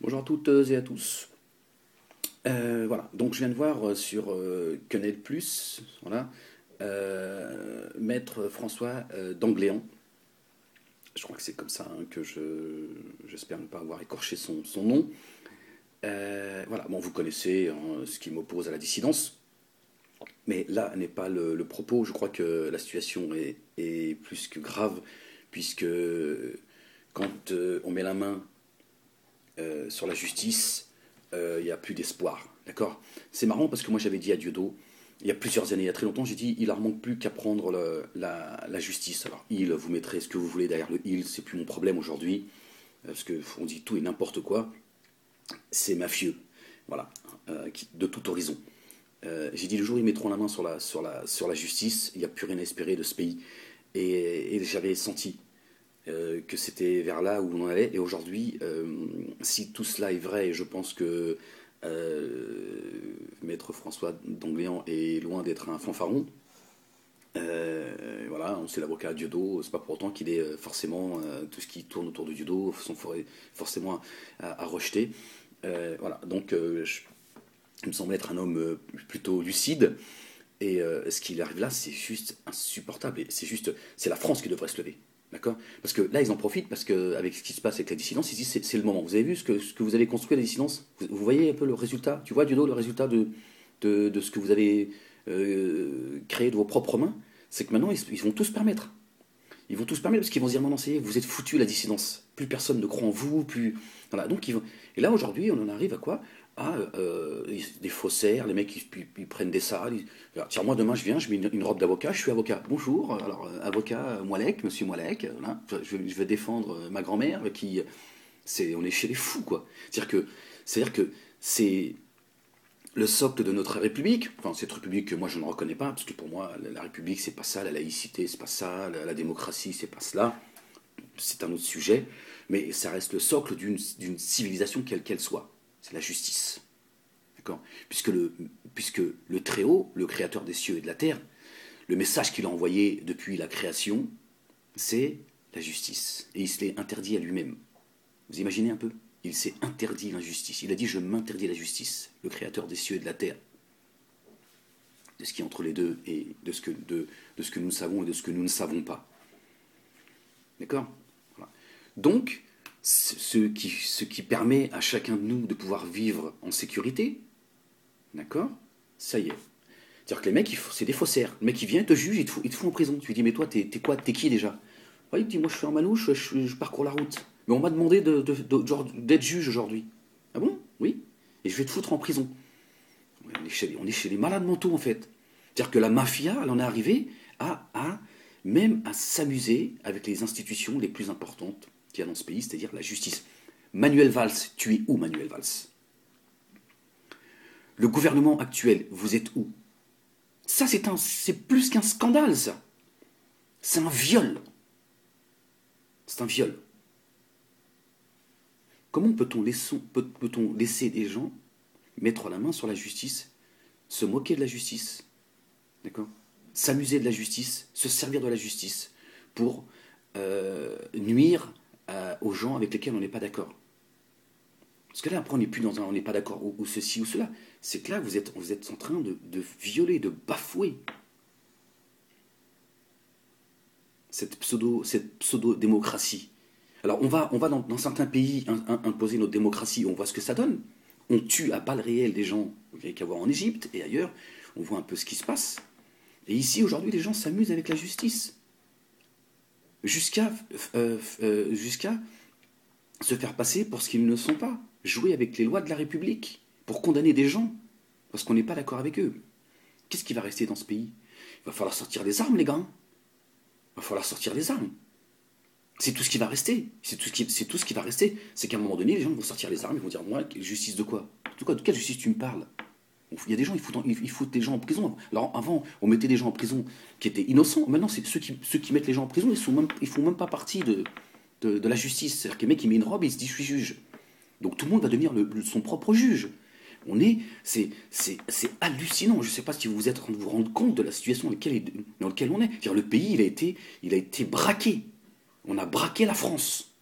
Bonjour à toutes et à tous. Voilà, donc je viens de voir sur Canal+, voilà, Maître François d'Angléan. Je crois que c'est comme ça hein, j'espère ne pas avoir écorché son nom. Voilà, bon, vous connaissez hein, ce qui m'oppose à la dissidence, mais là n'est pas le propos. Je crois que la situation est plus que grave, puisque quand on met la main sur la justice, il n'y a plus d'espoir. D'accord. C'est marrant parce que moi j'avais dit à Dieudo, il y a plusieurs années, il y a très longtemps, j'ai dit il leur manque plus qu'à prendre la justice. Alors, vous mettrez ce que vous voulez derrière le il, c'est plus mon problème aujourd'hui, parce qu'on dit tout et n'importe quoi, c'est mafieux. Voilà, de tout horizon. J'ai dit le jour où ils mettront la main sur la justice, il n'y a plus rien à espérer de ce pays. Et j'avais senti que c'était vers là où on en allait. Et aujourd'hui, si tout cela est vrai, et je pense que Maître François d'Angléan est loin d'être un fanfaron, voilà, c'est l'avocat à Dieudo, c'est pas pour autant qu'il est forcément tout ce qui tourne autour de Dieudo sont forcément à rejeter. Voilà, donc il me semble être un homme plutôt lucide. Et ce qui arrive là, c'est juste insupportable. Et c'est la France qui devrait se lever. D'accord. Parce que là, ils en profitent, parce qu'avec ce qui se passe avec la dissidence, ils disent c'est le moment. Vous avez vu ce que vous avez construit, la dissidence. Vous voyez un peu le résultat. Tu vois, Dieudo, le résultat de ce que vous avez créé de vos propres mains. C'est que maintenant, ils vont tous se permettre. Ils vont tous se permettre parce qu'ils vont se dire non, non, c'est vous êtes foutus, la dissidence. Plus personne ne croit en vous, plus. Voilà, donc et là, aujourd'hui, on en arrive à quoi? À des faussaires, les mecs ils prennent des salles. Tiens, moi demain je viens, je mets une robe d'avocat, je suis avocat. Bonjour, alors avocat Moilec, monsieur Moilec, voilà. Je vais défendre ma grand-mère qui. On est chez les fous, quoi. C'est-à-dire que c'est le socle de notre République, enfin cette République que moi je ne reconnais pas, parce que pour moi la République c'est pas ça, la laïcité c'est pas ça, la démocratie c'est pas cela, c'est un autre sujet, mais ça reste le socle d'une civilisation quelle qu'elle soit, c'est la justice. D'accord. Puisque le Très-Haut, le créateur des cieux et de la terre, le message qu'il a envoyé depuis la création, c'est la justice. Et il se l'est interdit à lui-même. Vous imaginez un peu? Il s'est interdit l'injustice. Il a dit je m'interdis la justice, le créateur des cieux et de la terre. De ce qui est entre les deux et de ce que nous savons et de ce que nous ne savons pas. D'accord. Voilà. Donc, ce qui permet à chacun de nous de pouvoir vivre en sécurité, d'accord. Ça y est. C'est-à-dire que les mecs, c'est des faussaires. Le mec, il vient, il te juge, il te fout en prison. Tu lui dis, mais toi, t'es quoi? T'es qui déjà? Ouais, il te dit, moi, je suis en manouche, je parcours la route. Mais on m'a demandé d'être juge aujourd'hui. Ah bon? Oui. Et je vais te foutre en prison. On est chez les malades mentaux, en fait. C'est-à-dire que la mafia, elle en est arrivée même à s'amuser avec les institutions les plus importantes qu'il y a dans ce pays, c'est-à-dire la justice. Manuel Valls, tu es où, Manuel Valls? Le gouvernement actuel, vous êtes où? Ça, c'est plus qu'un scandale, ça. C'est un viol. C'est un viol. Comment peut-on laisser des gens mettre la main sur la justice, se moquer de la justice, d'accord? S'amuser de la justice, se servir de la justice pour nuire aux gens avec lesquels on n'est pas d'accord. Parce que là, après, on n'est pas d'accord ou ceci ou cela. C'est que là, vous êtes en train de violer, de bafouer cette pseudo-démocratie. Alors, on va dans certains pays imposer notre démocratie, on voit ce que ça donne. On tue à balles réelles des gens, vous n'avez qu'à voir en Égypte et ailleurs, on voit un peu ce qui se passe. Et ici, aujourd'hui, les gens s'amusent avec la justice. Jusqu'à se faire passer pour ce qu'ils ne sont pas. Jouer avec les lois de la République pour condamner des gens parce qu'on n'est pas d'accord avec eux. Qu'est-ce qui va rester dans ce pays? Il va falloir sortir les armes, les gars. Il va falloir sortir les armes. C'est tout ce qui va rester. C'est tout ce qui va rester. C'est qu'à un moment donné, les gens vont sortir les armes, ils vont dire moi, justice de quoi? De quelle justice tu me parles? Il y a des gens, ils foutent des gens en prison. Alors avant, on mettait des gens en prison qui étaient innocents. Maintenant, c'est ceux qui mettent les gens en prison, ils font même pas partie de la justice. C'est-à-dire que le mec, il met une robe et il se dit je suis juge. Donc tout le monde va devenir son propre juge. C'est hallucinant. Je ne sais pas si vous vous êtes en train de vous rendre compte de la situation dans laquelle on est. C'est-à-dire, le pays, il a été braqué. On a braqué la France.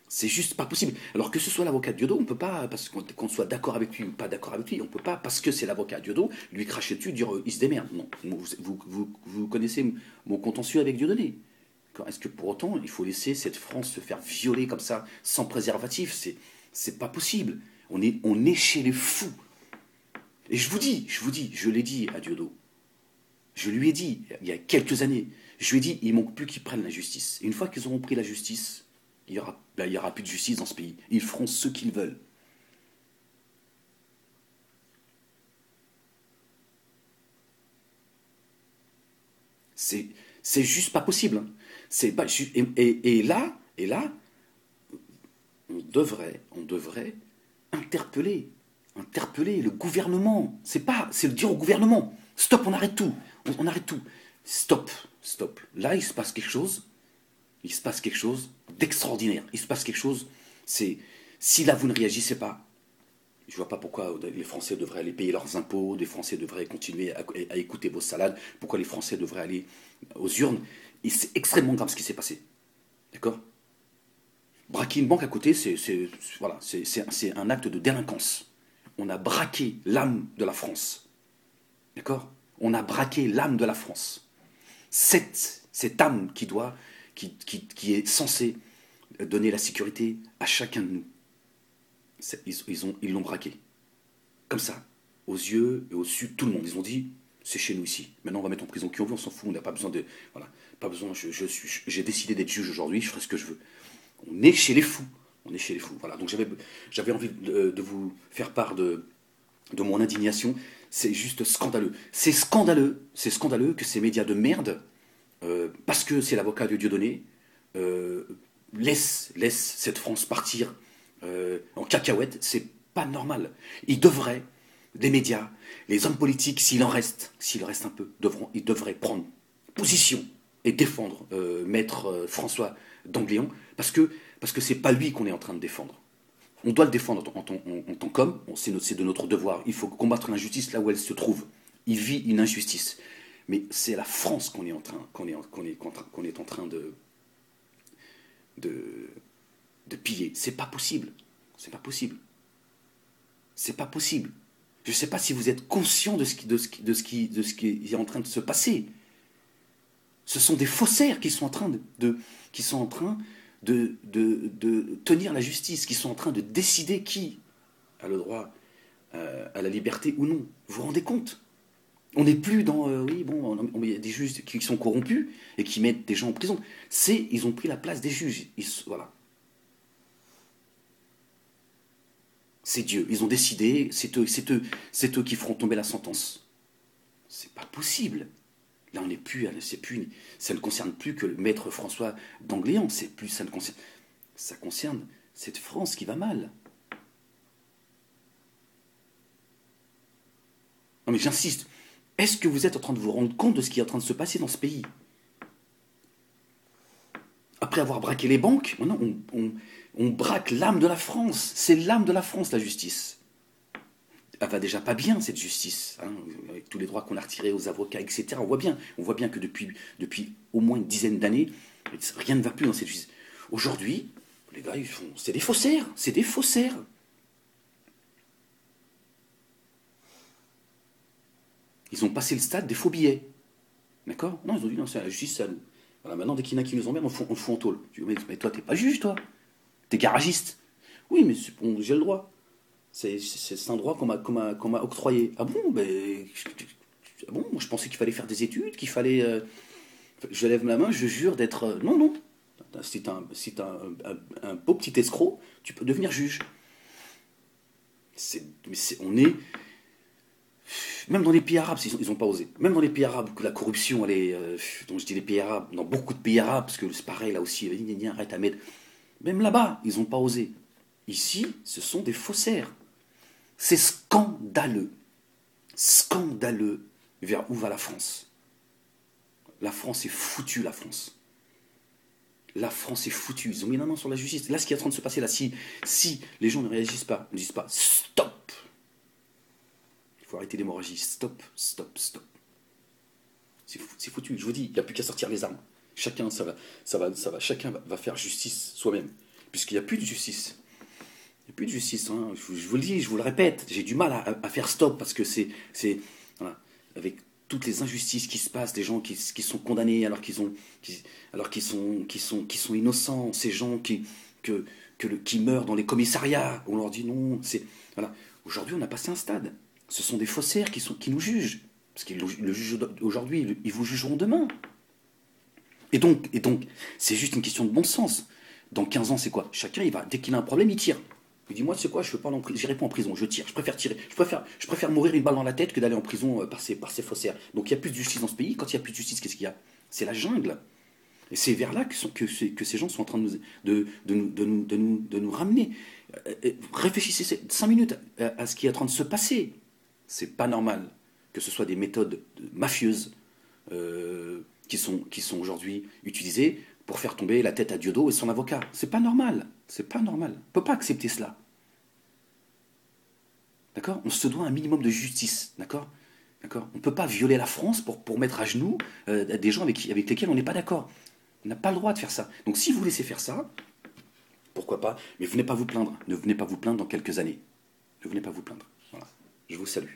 C'est juste pas possible. Alors que ce soit l'avocat de Diodo, on peut pas, parce qu'on soit d'accord avec lui ou pas d'accord avec lui, on peut pas, parce que c'est l'avocat de Diodo, lui cracher dessus, dire il se démerde. Non. Vous connaissez mon contentieux avec Dieudonné. Est-ce que pour autant, il faut laisser cette France se faire violer comme ça, sans préservatif? C'est pas possible. On est chez les fous. Et je l'ai dit à Diodo. Je lui ai dit, il y a quelques années, je lui ai dit, il manque plus qu'ils prennent la justice. Et une fois qu'ils auront pris la justice, il y aura plus de justice dans ce pays. Ils feront ce qu'ils veulent. C'est, c'est juste pas possible. Hein. C'est pas, et là, on devrait interpeller, interpeller le gouvernement. C'est le dire au gouvernement. Stop, on arrête tout. On arrête tout. Stop, stop. Là, il se passe quelque chose. Il se passe quelque chose d'extraordinaire. Il se passe quelque chose. C'est Si là vous ne réagissez pas, je vois pas pourquoi les Français devraient aller payer leurs impôts, les Français devraient continuer à écouter vos salades, pourquoi les Français devraient aller aux urnes. Et c'est extrêmement grave ce qui s'est passé. D'accord. Braquer une banque à côté, voilà, c'est un acte de délinquance. On a braqué l'âme de la France. D'accord. On a braqué l'âme de la France. Cette âme qui est censée donner la sécurité à chacun de nous. Ils l'ont braqué. Comme ça, aux yeux et au su de tout le monde. Ils ont dit, c'est chez nous ici. Maintenant, on va mettre en prison qui on veut, on s'en fout. On n'a pas besoin de... Voilà. Pas besoin, j'ai décidé d'être juge aujourd'hui, je ferai ce que je veux. On est chez les fous. On est chez les fous. Voilà. Donc j'avais envie de vous faire part de mon indignation. C'est juste scandaleux. C'est scandaleux que ces médias de merde, parce que c'est l'avocat de Dieudonné, laisse cette France partir en cacahuète. C'est pas normal. Ils devraient, les médias, les hommes politiques, s'il en reste un peu, ils devraient prendre position et défendre maître François d'Angléon, parce que c'est pas lui qu'on est en train de défendre. On doit le défendre en tant qu'homme, c'est de notre devoir. Il faut combattre l'injustice là où elle se trouve. Il vit une injustice. Mais c'est la France qu'on est en train de piller. C'est pas possible. C'est pas possible. C'est pas possible. Je ne sais pas si vous êtes conscient de ce qui est en train de se passer. Ce sont des faussaires qui sont en train de tenir la justice, qui sont en train de décider qui a le droit à la liberté ou non. Vous vous rendez compte? On n'est plus dans oui bon, il y a des juges qui sont corrompus et qui mettent des gens en prison. Ils ont pris la place des juges. Voilà. C'est Dieu. Ils ont décidé. C'est eux qui feront tomber la sentence. C'est pas possible. Là, on n'est plus, ça ne concerne plus que le maître François d'Angléon. Ça concerne cette France qui va mal. Non mais j'insiste. Est-ce que vous êtes en train de vous rendre compte de ce qui est en train de se passer dans ce pays? Après avoir braqué les banques, maintenant on braque l'âme de la France. C'est l'âme de la France, la justice. Elle va déjà pas bien, cette justice, hein, avec tous les droits qu'on a retirés aux avocats, etc. On voit bien que depuis au moins une dizaine d'années, rien ne va plus dans cette justice. Aujourd'hui, les gars, c'est des faussaires, c'est des faussaires. Ils ont passé le stade des faux billets. D'accord? Non, ils ont dit, non, c'est la justice, c'est à nous. Voilà, maintenant, dès qu'il y en a qui nous emmerdent, on le fout en tôle. Mais toi, t'es pas juge, toi. T'es garagiste. Oui, mais bon, j'ai le droit. C'est un droit qu'on m'a octroyé. Ah bon? Bon, moi, je pensais qu'il fallait faire des études, qu'il fallait... je lève ma main, je jure d'être... non, non. Si t'es un beau petit escroc, tu peux devenir juge. On est... Même dans les pays arabes, ils n'ont pas osé. Même dans les pays arabes, que la corruption, elle est... donc je dis les pays arabes, dans beaucoup de pays arabes, parce que c'est pareil, là aussi, arrête à mettre... Même là-bas, ils n'ont pas osé. Ici, ce sont des faussaires. C'est scandaleux. Scandaleux vers où va la France. La France est foutue, la France. La France est foutue. Ils ont mis la main sur la justice. Là, ce qui est en train de se passer, là, si les gens ne réagissent pas, ne disent pas stop. Il faut arrêter l'hémorragie. Stop, stop, stop. C'est foutu. Je vous dis, il n'y a plus qu'à sortir les armes. Chacun, chacun va faire justice soi-même. puisqu'il n'y a plus de justice. Il n'y a plus de justice, hein. Je vous le dis, je vous le répète, j'ai du mal à faire stop parce que voilà, avec toutes les injustices qui se passent, des gens qui sont condamnés alors qu'ils sont innocents, ces gens qui meurent dans les commissariats, on leur dit non, voilà. Aujourd'hui, on a passé un stade. Ce sont des faussaires qui nous jugent. Parce qu'ils le jugent aujourd'hui, ils vous jugeront demain. Et donc, c'est juste une question de bon sens. Dans 15 ans, c'est quoi? Chacun, dès qu'il a un problème, il tire. Il dit, moi, tu sais quoi, je veux pas j'irai pas en prison, je tire, je préfère tirer. Je préfère mourir une balle dans la tête que d'aller en prison par ces faussaires. Donc il y a plus de justice dans ce pays. Quand il y a plus de justice, qu'est-ce qu'il y a? C'est la jungle. Et c'est vers là que ces gens sont en train de nous ramener. Réfléchissez 5 minutes à ce qui est en train de se passer. C'est pas normal que ce soit des méthodes mafieuses qui sont aujourd'hui utilisées pour faire tomber la tête à Dieudo et son avocat. C'est pas normal. C'est pas normal. On ne peut pas accepter cela. D'accord? On se doit un minimum de justice. D'accord? D'accord? On ne peut pas violer la France pour mettre à genoux des gens avec lesquels on n'est pas d'accord. On n'a pas le droit de faire ça. Donc si vous laissez faire ça, pourquoi pas, mais venez pas vous plaindre. Ne venez pas vous plaindre dans quelques années. Ne venez pas vous plaindre. Voilà. Je vous salue.